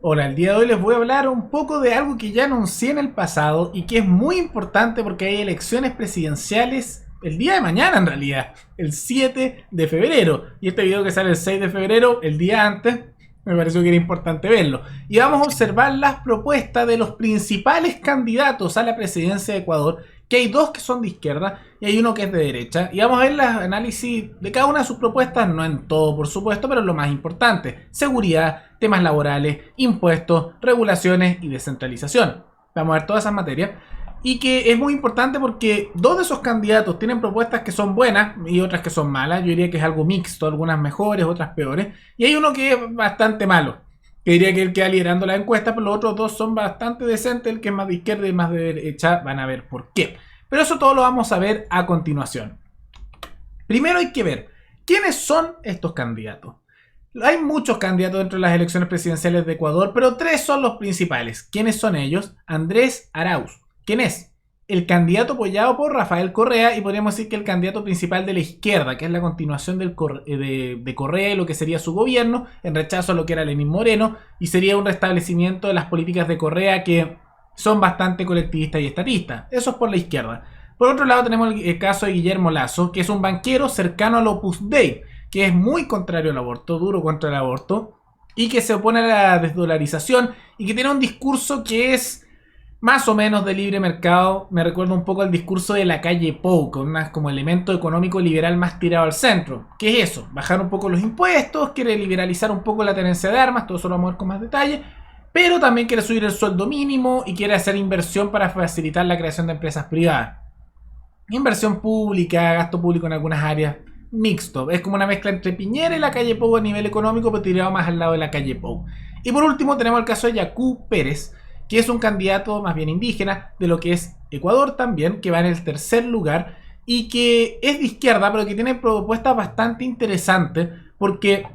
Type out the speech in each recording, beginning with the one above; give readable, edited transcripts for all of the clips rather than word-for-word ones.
Hola, el día de hoy les voy a hablar un poco de algo que ya anuncié en el pasado y que es muy importante porque hay elecciones presidenciales el día de mañana en realidad, el 7 de febrero. Y este video que sale el 6 de febrero, el día antes, me pareció que era importante verlo. Y vamos a observar las propuestas de los principales candidatos a la presidencia de Ecuador, que hay dos que son de izquierda y hay uno que es de derecha. Y vamos a ver los análisis de cada una de sus propuestas, no en todo por supuesto, pero lo más importante: seguridad, temas laborales, impuestos, regulaciones y descentralización. Vamos a ver todas esas materias. Y que es muy importante porque dos de esos candidatos tienen propuestas que son buenas y otras que son malas. Yo diría que es algo mixto, algunas mejores, otras peores. Y hay uno que es bastante malo, que diría que él queda liderando la encuesta, pero los otros dos son bastante decentes. El que es más de izquierda y más de derecha, van a ver por qué. Pero eso todo lo vamos a ver a continuación. Primero hay que ver quiénes son estos candidatos. Hay muchos candidatos dentro de las elecciones presidenciales de Ecuador, pero tres son los principales. ¿Quiénes son ellos? Andrés Arauz. ¿Quién es? El candidato apoyado por Rafael Correa, y podríamos decir que el candidato principal de la izquierda, que es la continuación de Correa y lo que sería su gobierno, en rechazo a lo que era Lenín Moreno, y sería un restablecimiento de las políticas de Correa que son bastante colectivistas y estatistas. Eso es por la izquierda. Por otro lado tenemos el caso de Guillermo Lasso, que es un banquero cercano al Opus Dei, que es muy contrario al aborto, duro contra el aborto, y que se opone a la desdolarización y que tiene un discurso que es más o menos de libre mercado. Me recuerda un poco al discurso de la calle Pou, con una como elemento económico liberal más tirado al centro. ¿Qué es eso? Bajar un poco los impuestos, quiere liberalizar un poco la tenencia de armas, todo eso lo vamos a ver con más detalle, pero también quiere subir el sueldo mínimo y quiere hacer inversión para facilitar la creación de empresas privadas. Inversión pública, gasto público en algunas áreas, mixto. Es como una mezcla entre Piñera y la calle Pou a nivel económico, pero tirado más al lado de la calle Pou. Y por último tenemos el caso de Yacú Pérez, que es un candidato más bien indígena de lo que es Ecuador también, que va en el tercer lugar y que es de izquierda, pero que tiene propuestas bastante interesantes, porque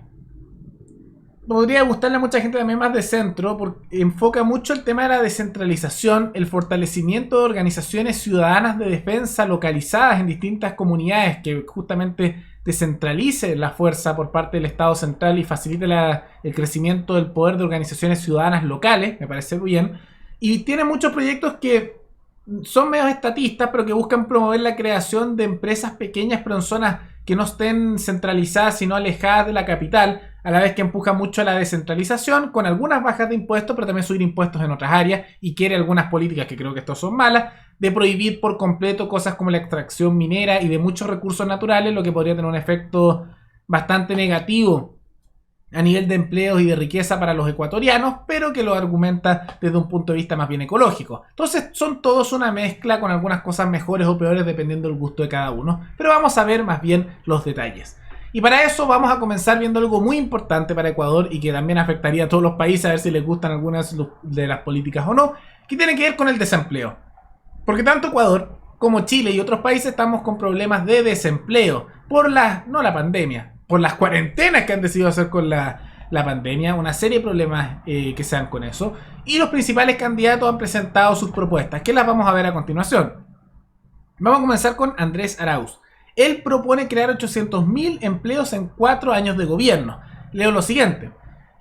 podría gustarle a mucha gente también más de centro, porque enfoca mucho el tema de la descentralización, el fortalecimiento de organizaciones ciudadanas de defensa localizadas en distintas comunidades, que justamente descentralice la fuerza por parte del Estado central y facilite el crecimiento del poder de organizaciones ciudadanas locales. Me parece bien. Y tiene muchos proyectos que son medio estatistas, pero que buscan promover la creación de empresas pequeñas, pero en zonas que no estén centralizadas, sino alejadas de la capital, a la vez que empuja mucho a la descentralización, con algunas bajas de impuestos, pero también subir impuestos en otras áreas, y quiere algunas políticas, que creo que estas son malas, de prohibir por completo cosas como la extracción minera y de muchos recursos naturales, lo que podría tener un efecto bastante negativo a nivel de empleos y de riqueza para los ecuatorianos, pero que lo argumenta desde un punto de vista más bien ecológico. Entonces son todos una mezcla con algunas cosas mejores o peores dependiendo del gusto de cada uno, pero vamos a ver más bien los detalles. Y para eso vamos a comenzar viendo algo muy importante para Ecuador y que también afectaría a todos los países, a ver si les gustan algunas de las políticas o no, que tiene que ver con el desempleo. Porque tanto Ecuador como Chile y otros países estamos con problemas de desempleo por no la pandemia, por las cuarentenas que han decidido hacer con la pandemia, una serie de problemas que se dan con eso. Y los principales candidatos han presentado sus propuestas, que las vamos a ver a continuación. Vamos a comenzar con Andrés Arauz. Él propone crear 800.000 empleos en 4 años de gobierno. Leo lo siguiente.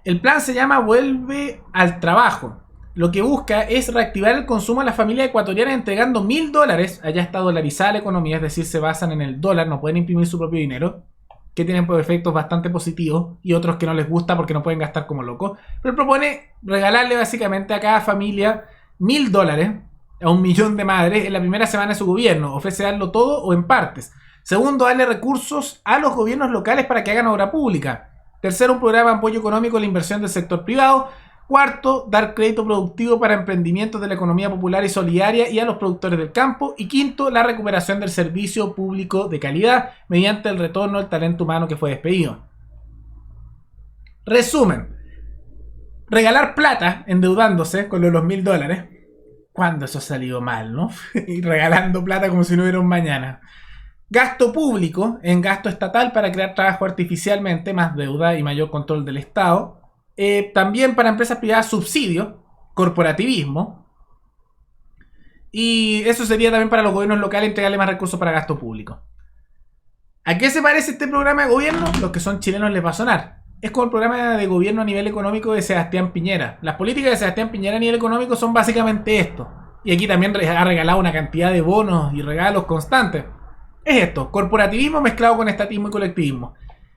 El plan se llama Vuelve al Trabajo. Lo que busca es reactivar el consumo a las familias ecuatorianas entregando $1.000. Allá está dolarizada la economía, es decir, se basan en el dólar, no pueden imprimir su propio dinero, que tienen efectos bastante positivos y otros que no les gusta porque no pueden gastar como locos. Pero él propone regalarle básicamente a cada familia $1.000, a 1 millón de madres en la primera semana de su gobierno. Ofrece darlo todo o en partes. Segundo, darle recursos a los gobiernos locales para que hagan obra pública. Tercero, un programa de apoyo económico a la inversión del sector privado. Cuarto, dar crédito productivo para emprendimientos de la economía popular y solidaria y a los productores del campo. Y quinto, la recuperación del servicio público de calidad mediante el retorno del talento humano que fue despedido. Resumen: regalar plata endeudándose con los $1.000. ¿Cuándo eso ha salido mal, no? Y regalando plata como si no hubiera un mañana. Gasto público en gasto estatal para crear trabajo artificialmente, más deuda y mayor control del Estado. También para empresas privadas subsidio, corporativismo. Y eso sería también para los gobiernos locales entregarle más recursos para gasto público. ¿A qué se parece este programa de gobierno? Los que son chilenos les va a sonar. es como el programa de gobierno a nivel económico de Sebastián Piñera. Las políticas de Sebastián Piñera a nivel económico son básicamente esto. Y aquí también ha regalado una cantidad de bonos y regalos constantes. Es esto, corporativismo mezclado con estatismo y colectivismo,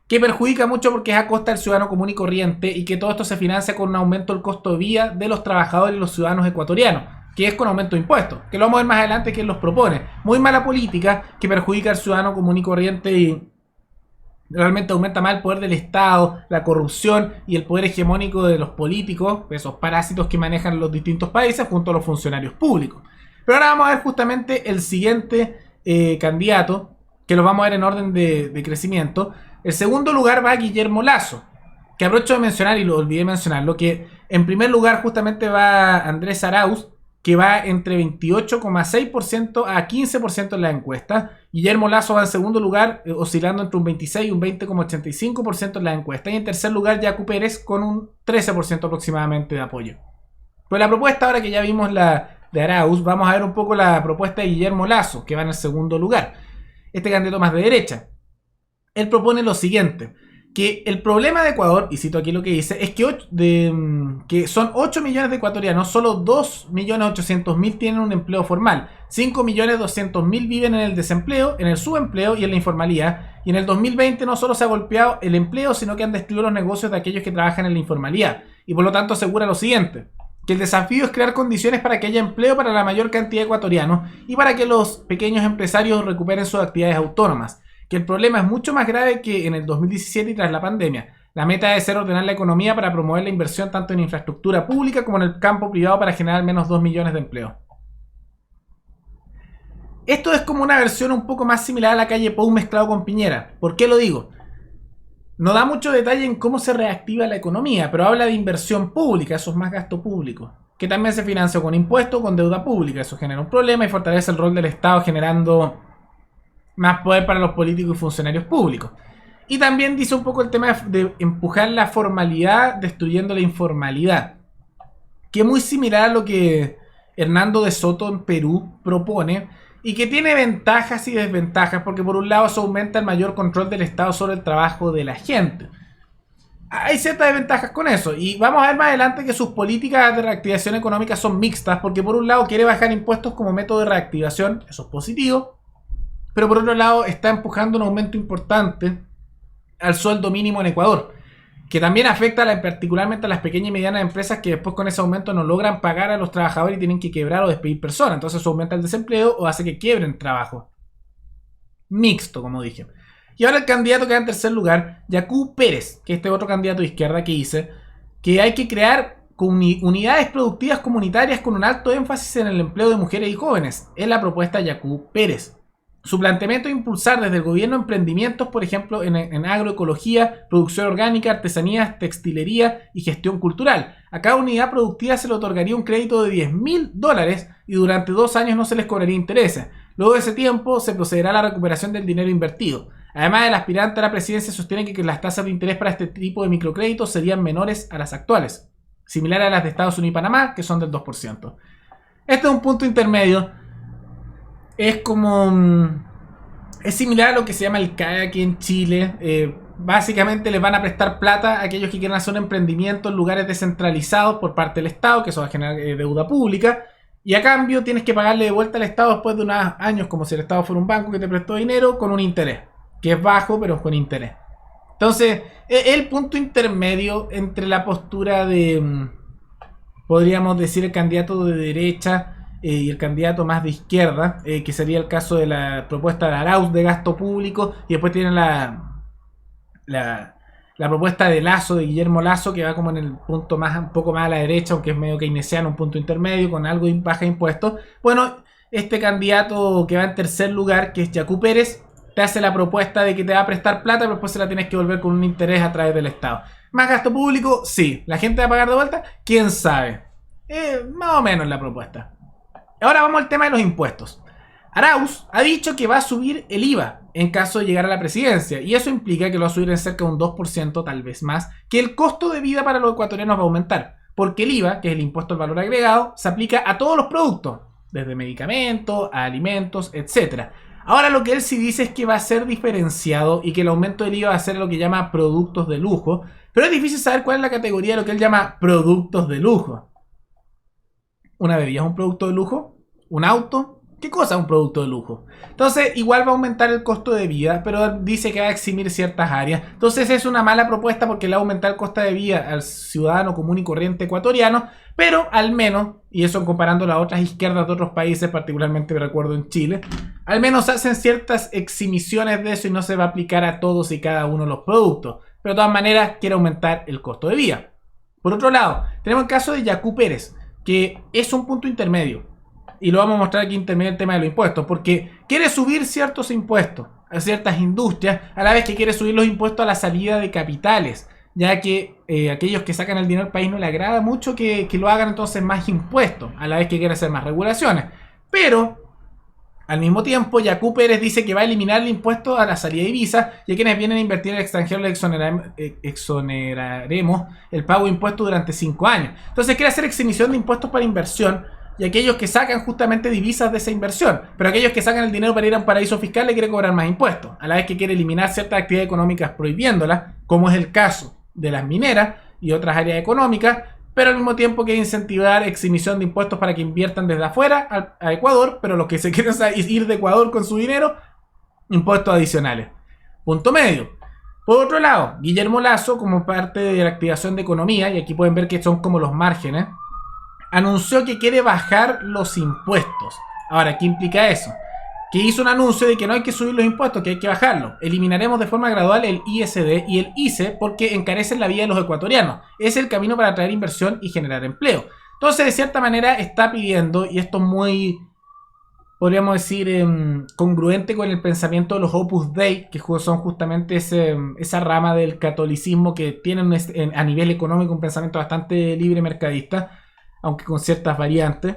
que perjudica mucho porque es a costa del ciudadano común y corriente, y que todo esto se financia con un aumento del costo de vida de los trabajadores y los ciudadanos ecuatorianos, que es con aumento de impuestos, que lo vamos a ver más adelante quién los propone. Muy mala política que perjudica al ciudadano común y corriente y realmente aumenta más el poder del Estado, la corrupción y el poder hegemónico de los políticos, esos parásitos que manejan los distintos países junto a los funcionarios públicos. Pero ahora vamos a ver justamente el siguiente candidato, que lo vamos a ver en orden de crecimiento. El segundo lugar va a Guillermo Lasso, que aprovecho de mencionar y lo olvidé mencionarlo, que en primer lugar justamente va Andrés Arauz, que va entre 28,6% a 15% en la encuesta. Guillermo Lasso va en segundo lugar, oscilando entre un 26 y un 20,85% en la encuesta. Y en tercer lugar, Yacu Pérez con un 13% aproximadamente de apoyo. Pues la propuesta, ahora que ya vimos la de Arauz, vamos a ver un poco la propuesta de Guillermo Lasso, que va en el segundo lugar. Este candidato más de derecha. Él propone lo siguiente, que el problema de Ecuador, y cito aquí lo que dice, es que son 8 millones de ecuatorianos, solo 2.800.000 tienen un empleo formal, 5.200.000 viven en el desempleo, en el subempleo y en la informalidad, y en el 2020 no solo se ha golpeado el empleo, sino que han destruido los negocios de aquellos que trabajan en la informalidad, y por lo tanto asegura lo siguiente, que el desafío es crear condiciones para que haya empleo para la mayor cantidad de ecuatorianos y para que los pequeños empresarios recuperen sus actividades autónomas. Que el problema es mucho más grave que en el 2017 y tras la pandemia. La meta debe ser ordenar la economía para promover la inversión tanto en infraestructura pública como en el campo privado para generar al menos 2 millones de empleos. Esto es como una versión un poco más similar a la calle Pou mezclado con Piñera. ¿Por qué lo digo? No da mucho detalle en cómo se reactiva la economía, pero habla de inversión pública, eso es más gasto público, que también se financia con impuestos, con deuda pública. Eso genera un problema y fortalece el rol del Estado generando más poder para los políticos y funcionarios públicos. Y también dice un poco el tema de empujar la formalidad destruyendo la informalidad, que es muy similar a lo que Hernando de Soto en Perú propone, y que tiene ventajas y desventajas, porque por un lado eso aumenta el mayor control del Estado sobre el trabajo de la gente. Hay ciertas desventajas con eso, y vamos a ver más adelante que sus políticas de reactivación económica son mixtas, porque por un lado quiere bajar impuestos como método de reactivación, eso es positivo, pero por otro lado está empujando un aumento importante al sueldo mínimo en Ecuador, que también afecta particularmente a las pequeñas y medianas empresas que después con ese aumento no logran pagar a los trabajadores y tienen que quebrar o despedir personas. Entonces eso aumenta el desempleo o hace que quiebren trabajo. Mixto, como dije. Y ahora el candidato que va en tercer lugar, Yacu Pérez, que es este otro candidato de izquierda que dice que hay que crear unidades productivas comunitarias con un alto énfasis en el empleo de mujeres y jóvenes. Es la propuesta de Yacu Pérez. Su planteamiento es impulsar desde el gobierno emprendimientos, por ejemplo, en agroecología, producción orgánica, artesanías, textilería y gestión cultural. A cada unidad productiva se le otorgaría un crédito de $10.000 y durante 2 años no se les cobraría intereses. Luego de ese tiempo se procederá a la recuperación del dinero invertido. Además, el aspirante a la presidencia sostiene que las tasas de interés para este tipo de microcréditos serían menores a las actuales, similares a las de Estados Unidos y Panamá, que son del 2%. Este es un punto intermedio. Es similar a lo que se llama el CAE aquí en Chile. Básicamente les van a prestar plata a aquellos que quieran hacer un emprendimiento en lugares descentralizados por parte del Estado, que eso va a generar deuda pública. Y a cambio tienes que pagarle de vuelta al Estado después de unos años, como si el Estado fuera un banco que te prestó dinero, con un interés, que es bajo, pero con interés. Entonces, es el punto intermedio entre la postura de, podríamos decir, el candidato de derecha y el candidato más de izquierda, que sería el caso de la propuesta de Arauz de gasto público, y después tienen la propuesta de Lasso, de Guillermo Lasso, que va como en el punto un poco más a la derecha, aunque es medio keynesiano, un punto intermedio, con algo de baja impuestos. Bueno, este candidato que va en tercer lugar, que es Yacu Pérez, te hace la propuesta de que te va a prestar plata, pero después se la tienes que volver con un interés a través del Estado. ¿Más gasto público? Sí. ¿La gente va a pagar de vuelta? ¿Quién sabe? Más o menos la propuesta. Ahora vamos al tema de los impuestos. Arauz ha dicho que va a subir el IVA en caso de llegar a la presidencia, y eso implica que lo va a subir en cerca de un 2%, tal vez más, que el costo de vida para los ecuatorianos va a aumentar, porque el IVA, que es el impuesto al valor agregado, se aplica a todos los productos, desde medicamentos a alimentos, etc. Ahora lo que él sí dice es que va a ser diferenciado y que el aumento del IVA va a ser lo que llama productos de lujo, pero es difícil saber cuál es la categoría de lo que él llama productos de lujo. ¿Una bebida es un producto de lujo? ¿Un auto? ¿Qué cosa es un producto de lujo? Entonces, igual va a aumentar el costo de vida, pero dice que va a eximir ciertas áreas. Entonces, es una mala propuesta porque le va a aumentar el costo de vida al ciudadano común y corriente ecuatoriano, pero al menos, y eso comparando las otras izquierdas de otros países, particularmente me recuerdo en Chile, al menos hacen ciertas eximiciones de eso y no se va a aplicar a todos y cada uno de los productos. Pero de todas maneras, quiere aumentar el costo de vida. Por otro lado, tenemos el caso de Yacu Pérez, que es un punto intermedio. Y lo vamos a mostrar aquí intermedio el tema de los impuestos, porque quiere subir ciertos impuestos a ciertas industrias, a la vez que quiere subir los impuestos a la salida de capitales, ya que aquellos que sacan el dinero al país no le agrada mucho que lo hagan entonces más impuestos, a la vez que quiere hacer más regulaciones. Pero, al mismo tiempo, Yacu Pérez dice que va a eliminar el impuesto a la salida de divisas y a quienes vienen a invertir en el extranjero les exoneraremos el pago de impuestos durante 5 años. Entonces quiere hacer exhibición de impuestos para inversión y aquellos que sacan justamente divisas de esa inversión. Pero aquellos que sacan el dinero para ir a un paraíso fiscal le quiere cobrar más impuestos, a la vez que quiere eliminar ciertas actividades económicas prohibiéndolas, como es el caso de las mineras y otras áreas económicas, pero al mismo tiempo quiere incentivar exhibición de impuestos para que inviertan desde afuera a Ecuador, pero los que se quieren ir de Ecuador con su dinero, impuestos adicionales. Punto medio. Por otro lado, Guillermo Lasso, como parte de la activación de economía, y aquí pueden ver que son como los márgenes, anunció que quiere bajar los impuestos. Ahora, ¿qué implica eso? Que hizo un anuncio de que no hay que subir los impuestos, que hay que bajarlos. Eliminaremos de forma gradual el ISD y el ICE porque encarecen la vida de los ecuatorianos. Es el camino para atraer inversión y generar empleo. Entonces, de cierta manera, está pidiendo, y esto es muy, podríamos decir, congruente con el pensamiento de los Opus Dei, que son justamente esa rama del catolicismo que tienen a nivel económico un pensamiento bastante libre mercadista, aunque con ciertas variantes,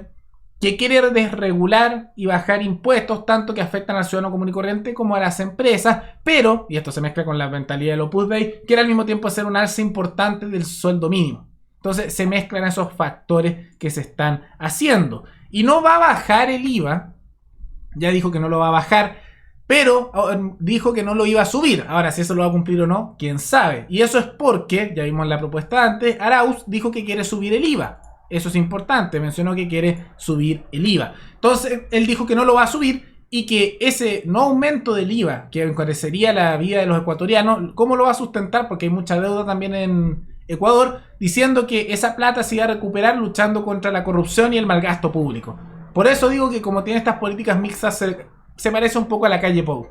que quiere desregular y bajar impuestos tanto que afectan al ciudadano común y corriente como a las empresas, pero, y esto se mezcla con la mentalidad del Opus Dei, quiere al mismo tiempo hacer un alza importante del sueldo mínimo. Entonces se mezclan esos factores que se están haciendo. Y no va a bajar el IVA, ya dijo que no lo va a bajar, pero dijo que no lo iba a subir. Ahora, si eso lo va a cumplir o no, quién sabe. Y eso es porque, ya vimos la propuesta antes, Arauz dijo que quiere subir el IVA. Eso es importante, mencionó que quiere subir el IVA. Entonces, él dijo que no lo va a subir y que ese no aumento del IVA, que encarecería la vida de los ecuatorianos, ¿cómo lo va a sustentar? Porque hay mucha deuda también en Ecuador, diciendo que esa plata se iba a recuperar luchando contra la corrupción y el malgasto público. Por eso digo que como tiene estas políticas mixtas, se parece un poco a la calle Pou.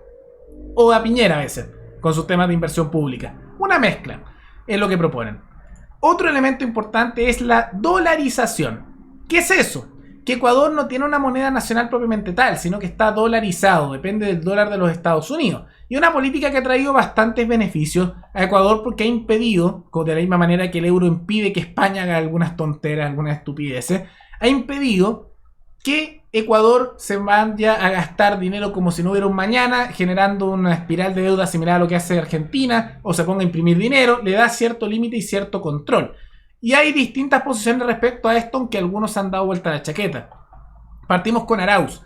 O a Piñera a veces, con sus temas de inversión pública. Una mezcla es lo que proponen. Otro elemento importante es la dolarización. ¿Qué es eso? Que Ecuador no tiene una moneda nacional propiamente tal, sino que está dolarizado, depende del dólar de los Estados Unidos. Y una política que ha traído bastantes beneficios a Ecuador porque ha impedido, de la misma manera que el euro impide que España haga algunas tonteras, algunas estupideces, ha impedido que Ecuador se vaya a gastar dinero como si no hubiera un mañana, generando una espiral de deuda similar a lo que hace Argentina, o se ponga a imprimir dinero, le da cierto límite y cierto control. Y hay distintas posiciones respecto a esto, aunque algunos han dado vuelta a la chaqueta. Partimos con Arauz.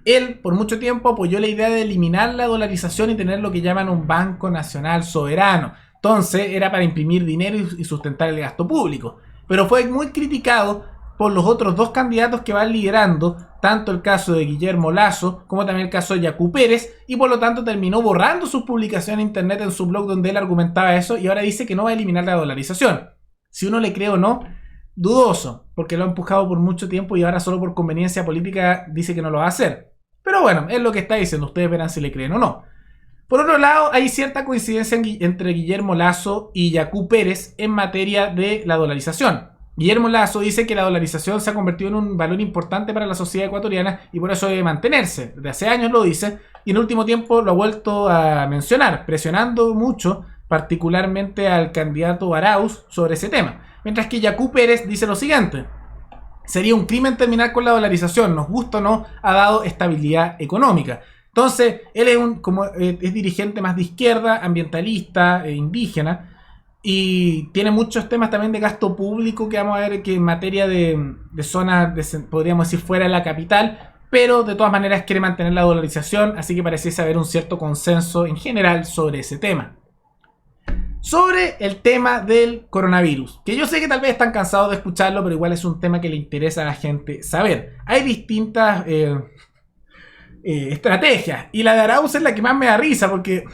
Él, por mucho tiempo, apoyó la idea de eliminar la dolarización y tener lo que llaman un Banco Nacional Soberano. Entonces, era para imprimir dinero y sustentar el gasto público. Pero fue muy criticado por los otros dos candidatos que van liderando, tanto el caso de Guillermo Lasso como también el caso de Yacu Pérez, y por lo tanto terminó borrando sus publicaciones en internet en su blog donde él argumentaba eso y ahora dice que no va a eliminar la dolarización. Si uno le cree o no, dudoso, porque lo ha empujado por mucho tiempo y ahora solo por conveniencia política dice que no lo va a hacer. Pero bueno, es lo que está diciendo, ustedes verán si le creen o no. Por otro lado, hay cierta coincidencia entre Guillermo Lasso y Yacu Pérez en materia de la dolarización. Guillermo Lasso dice que la dolarización se ha convertido en un valor importante para la sociedad ecuatoriana y por eso debe mantenerse. Desde hace años lo dice y en el último tiempo lo ha vuelto a mencionar, presionando mucho, particularmente al candidato Arauz sobre ese tema. Mientras que Yacu Pérez dice lo siguiente: sería un crimen terminar con la dolarización, nos gusta o no, ha dado estabilidad económica. Entonces, él es dirigente más de izquierda, ambientalista, indígena, y tiene muchos temas también de gasto público que vamos a ver que en materia de zonas, podríamos decir, fuera de la capital, pero de todas maneras quiere mantener la dolarización, así que pareciese haber un cierto consenso en general sobre ese tema. Sobre el tema del coronavirus, que yo sé que tal vez están cansados de escucharlo, pero igual es un tema que le interesa a la gente saber. Hay distintas estrategias, y la de Arauz es la que más me da risa, porque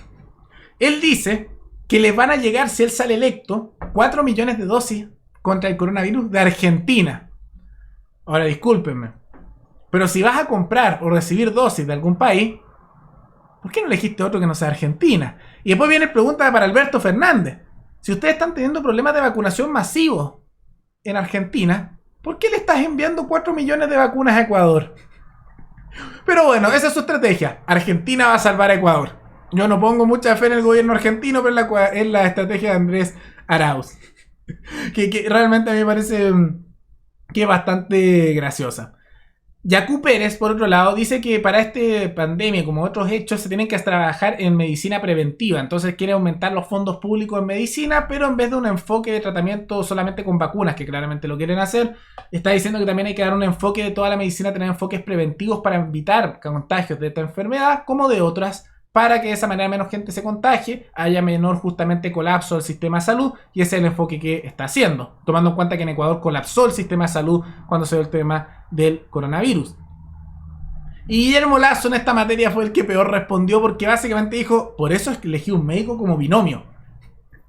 él dice que les van a llegar, si él sale electo, 4 millones de dosis contra el coronavirus de Argentina. Ahora discúlpenme, pero si vas a comprar o recibir dosis de algún país, ¿por qué no elegiste otro que no sea Argentina? Y después viene la pregunta para Alberto Fernández. Si ustedes están teniendo problemas de vacunación masivos en Argentina, ¿por qué le estás enviando 4 millones de vacunas a Ecuador? Pero bueno, esa es su estrategia. Argentina va a salvar a Ecuador. Yo no pongo mucha fe en el gobierno argentino, pero es la estrategia de Andrés Arauz. que realmente a mí me parece que es bastante graciosa. Yacu Pérez, por otro lado, dice que para esta pandemia, como otros hechos, se tienen que trabajar en medicina preventiva. Entonces quiere aumentar los fondos públicos en medicina, pero en vez de un enfoque de tratamiento solamente con vacunas, que claramente lo quieren hacer, está diciendo que también hay que dar un enfoque de toda la medicina, tener enfoques preventivos para evitar contagios de esta enfermedad, como de otras, para que de esa manera menos gente se contagie, haya menor justamente colapso del sistema de salud, y ese es el enfoque que está haciendo, tomando en cuenta que en Ecuador colapsó el sistema de salud cuando se dio el tema del coronavirus. Y Guillermo Lasso en esta materia fue el que peor respondió, porque básicamente dijo, por eso es que elegí un médico como binomio,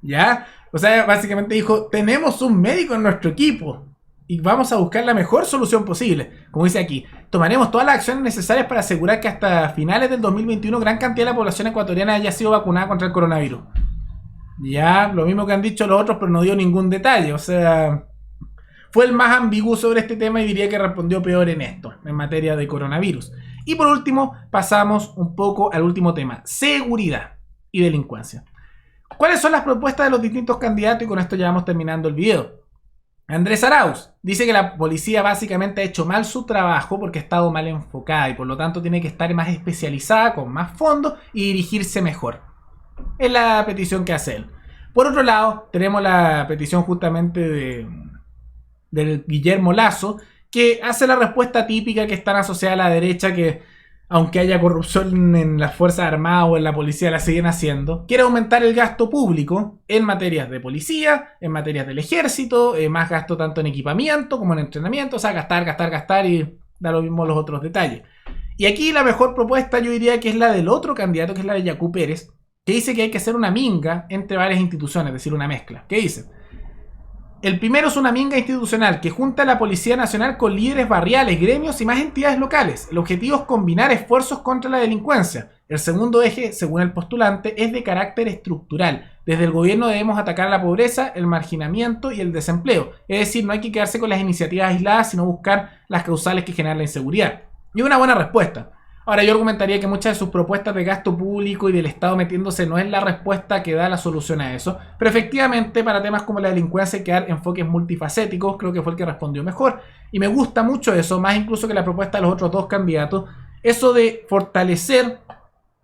¿ya? O sea, básicamente dijo, tenemos un médico en nuestro equipo y vamos a buscar la mejor solución posible. Como dice aquí, tomaremos todas las acciones necesarias para asegurar que hasta finales del 2021 gran cantidad de la población ecuatoriana haya sido vacunada contra el coronavirus. Ya, lo mismo que han dicho los otros, pero no dio ningún detalle. O sea, fue el más ambiguo sobre este tema y diría que respondió peor en esto, en materia de coronavirus. Y por último, pasamos un poco al último tema, seguridad y delincuencia. ¿Cuáles son las propuestas de los distintos candidatos? Y con esto ya vamos terminando el video. Andrés Arauz dice que la policía básicamente ha hecho mal su trabajo porque ha estado mal enfocada y por lo tanto tiene que estar más especializada, con más fondos y dirigirse mejor. Es la petición que hace él. Por otro lado, tenemos la petición justamente del Guillermo Lasso, que hace la respuesta típica que están asociada a la derecha, que aunque haya corrupción en las Fuerzas Armadas o en la policía, la siguen haciendo. Quiere aumentar el gasto público en materias de policía, en materias del ejército, más gasto tanto en equipamiento como en entrenamiento, o sea, gastar y da lo mismo los otros detalles. Y aquí la mejor propuesta yo diría que es la del otro candidato, que es la de Yacu Pérez, que dice que hay que hacer una minga entre varias instituciones, es decir, una mezcla. ¿Qué dice? El primero es una minga institucional que junta a la Policía Nacional con líderes barriales, gremios y más entidades locales. El objetivo es combinar esfuerzos contra la delincuencia. El segundo eje, según el postulante, es de carácter estructural. Desde el gobierno debemos atacar la pobreza, el marginamiento y el desempleo. Es decir, no hay que quedarse con las iniciativas aisladas, sino buscar las causales que generan la inseguridad. Y una buena respuesta. Ahora, yo argumentaría que muchas de sus propuestas de gasto público y del Estado metiéndose no es la respuesta que da la solución a eso, pero efectivamente para temas como la delincuencia hay que dar enfoques multifacéticos, creo que fue el que respondió mejor, y me gusta mucho eso, más incluso que la propuesta de los otros dos candidatos, eso de fortalecer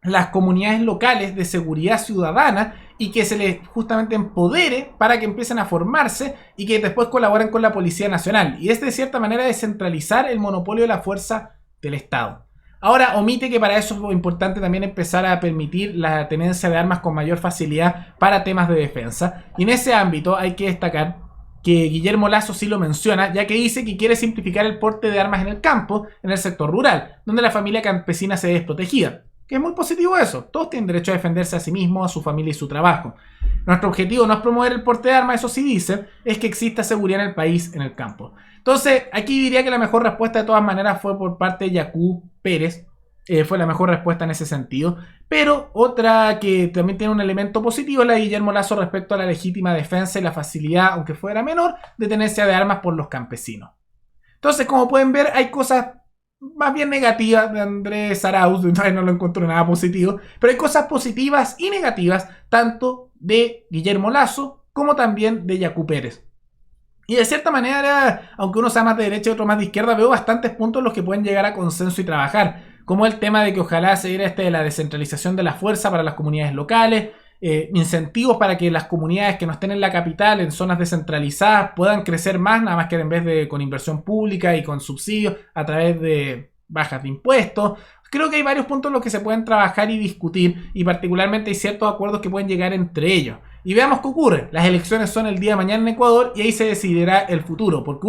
las comunidades locales de seguridad ciudadana y que se les justamente empodere para que empiecen a formarse y que después colaboren con la Policía Nacional, y es de cierta manera descentralizar el monopolio de la fuerza del Estado. Ahora, omite que para eso es importante también empezar a permitir la tenencia de armas con mayor facilidad para temas de defensa. Y en ese ámbito hay que destacar que Guillermo Lasso sí lo menciona, ya que dice que quiere simplificar el porte de armas en el campo, en el sector rural, donde la familia campesina se ve desprotegida. Que es muy positivo eso. Todos tienen derecho a defenderse a sí mismos, a su familia y su trabajo. Nuestro objetivo no es promover el porte de armas, eso sí dice, es que exista seguridad en el país, en el campo. Entonces, aquí diría que la mejor respuesta de todas maneras fue por parte de Yacu Pérez. Fue la mejor respuesta en ese sentido. Pero otra que también tiene un elemento positivo es la de Guillermo Lasso respecto a la legítima defensa y la facilidad, aunque fuera menor, de tenencia de armas por los campesinos. Entonces, como pueden ver, hay cosas más bien negativas de Andrés Arauz, no lo encuentro nada positivo, pero hay cosas positivas y negativas tanto de Guillermo Lasso como también de Yacu Pérez. Y de cierta manera, aunque uno sea más de derecha y otro más de izquierda, veo bastantes puntos en los que pueden llegar a consenso y trabajar, como el tema de que ojalá se diera de la descentralización de la fuerza para las comunidades locales, incentivos para que las comunidades que no estén en la capital, en zonas descentralizadas, puedan crecer más, nada más que en vez de con inversión pública y con subsidios a través de bajas de impuestos. Creo que hay varios puntos en los que se pueden trabajar y discutir, y particularmente hay ciertos acuerdos que pueden llegar entre ellos. Y veamos qué ocurre. Las elecciones son el día de mañana en Ecuador y ahí se decidirá el futuro, porque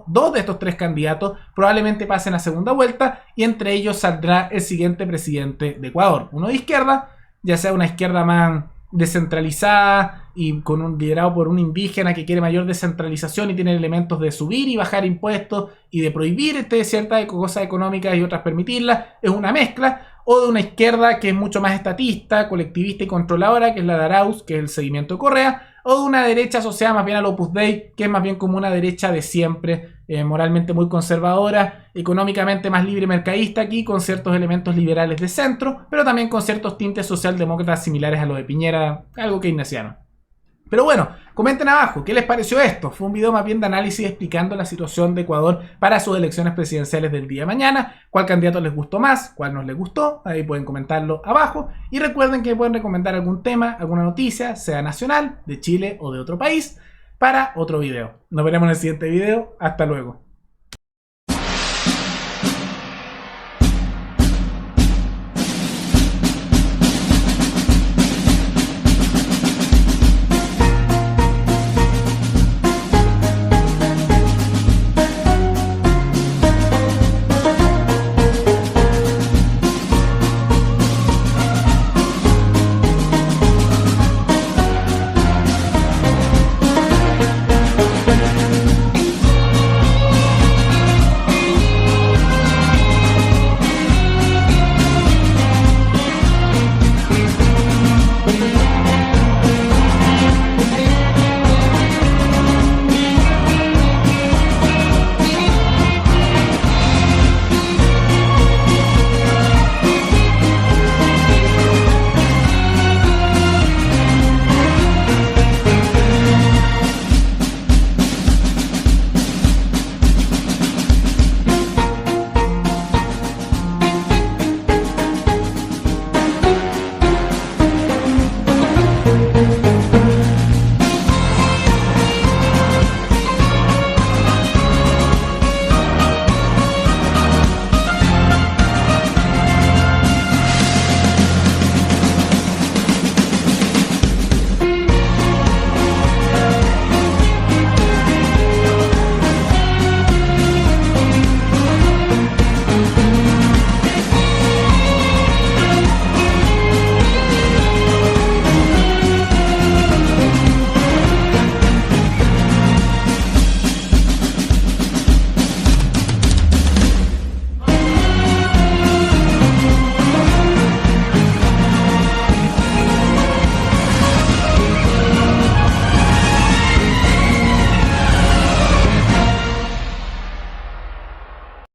dos de estos tres candidatos probablemente pasen a segunda vuelta y entre ellos saldrá el siguiente presidente de Ecuador. Uno de izquierda, ya sea una izquierda más descentralizada y con un liderado por un indígena que quiere mayor descentralización y tiene elementos de subir y bajar impuestos y de prohibir ciertas cosas económicas y otras permitirlas, es una mezcla, o de una izquierda que es mucho más estatista, colectivista y controladora, que es la de Arauz, que es el seguimiento de Correa, o de una derecha asociada más bien al Opus Dei, que es más bien como una derecha de siempre, moralmente muy conservadora, económicamente más libre mercadista aquí, con ciertos elementos liberales de centro, pero también con ciertos tintes socialdemócratas similares a los de Piñera, algo keynesiano. Pero bueno, comenten abajo, ¿qué les pareció esto? Fue un video más bien de análisis explicando la situación de Ecuador para sus elecciones presidenciales del día de mañana, cuál candidato les gustó más, cuál no les gustó, ahí pueden comentarlo abajo. Y recuerden que pueden recomendar algún tema, alguna noticia, sea nacional, de Chile o de otro país, para otro video. Nos veremos en el siguiente video, hasta luego.